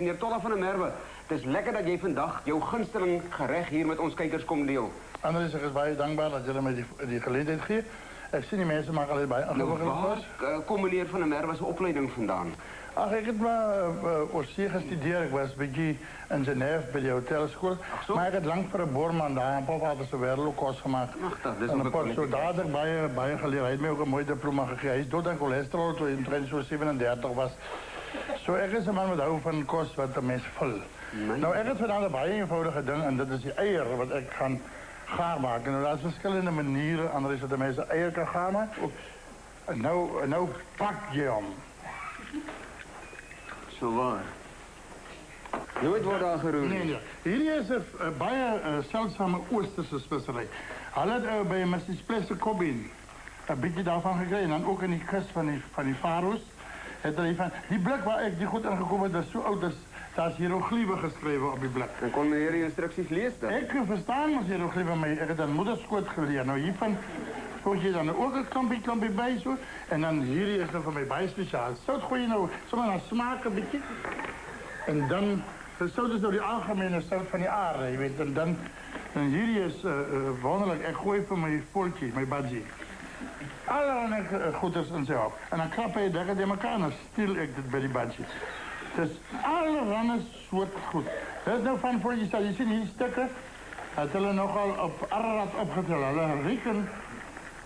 meneer Tolla van der Merwe. Het is lekker dat jy vandag jou gunsteling gereg hier met ons kykers kom deel. Andries, ek is baie dankbaar dat julle my die geleentheid gee. Ek sien die mense maak altyd baie ingewikkeld was. Kom meneer van der Merwe se opleiding vandaan? Ag, ek het maar oorsee gestudeer. Ek was bietjie in Genève by die hotelskool. Maar ek het lank vir 'n boorman daar in Popwater se wêreld kos gemaak. Ag, dis en ook 'n paar so dader baie geleer. Hy het my ook 'n mooi diploma gegee. Hy is dood aan cholesterol toe hy so 37 was. So ek is 'n man wat hou van kos wat 'n mens vul. Nou ek het vandag 'n baie eenvoudige ding en dit is die eier wat ek gaan gaar maak. En nou daar's verskillende maniere Andries wat 'n mens 'n eier kan gaar maak. En nou pak jy hom. So waar. Nooit word daar geroer. Nee. Hierdie is 'n baie seldsame oosterse spesery. Hulle het by Mrs. Plesse Cobbin 'n bietjie daarvan gekry en dan ook in die kus van die Faroes. Het hulle van die blik waar ek die goed ingekom het, is so oud as daar's hieroglife geskrywe op die blik. En kon meneer die instruksies lees dan? Ek verstaan mos hieroglife, maar ek het aan moederskoot geleer. Nou hiervan gooi jy dan ook 'n klompie by so en dan hierdie is nou vir my baie spesiaal. Sout gooi jy nou sommer na smaak 'n bietjie. En dan sout is nou die algemene sout van die aarde, jy weet, en dan hierdie is wonderlik. Ek gooi vir my voeltjie, my budgie. Allerlei goeders in sy hop. En dan krap hy dit in mekaar en dan stiel ek dit by die budgie. Dus allerlei soort goed. Dit is nou van voor je staat. Je ziet hier stukken. Het hulle nogal op Ararat opgeteld. Hulle reken,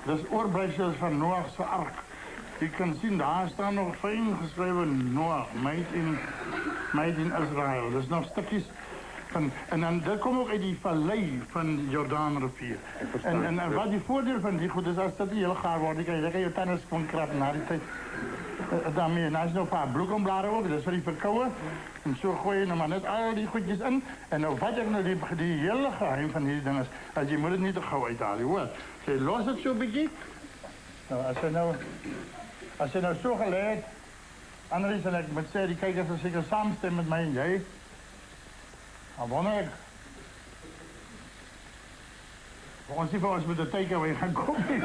dat is oorblijfsels van Noachse ark. Je kan zien, daar staan nog fijn geschreven Noach, made in Israël. Dus nog stukjes van, en dan, dat komt ook uit die vallei van de Jordaanrivier. En wat die voordeel van die goed is, als dat die heel gaar wordt, dan kan je tennis van krappen na die tijd. Daarmee, en als je nou een paar bloekombladen ook, dat is voor die verkouden. En zo gooi je nou maar net al die goedjes in. En nou vat ik nou die hele geheim van die dingen. Als je moet het niet te gauw uithalen, hoor. Je los het zo'n beetje. Nou, als je nou zo geleid, Annelies en ik moet zeggen, die kijkers er zeker samenstemmen met mij en jij. Dan wonder ik. Voor ons niet voor ons met de takeaway gaan komen.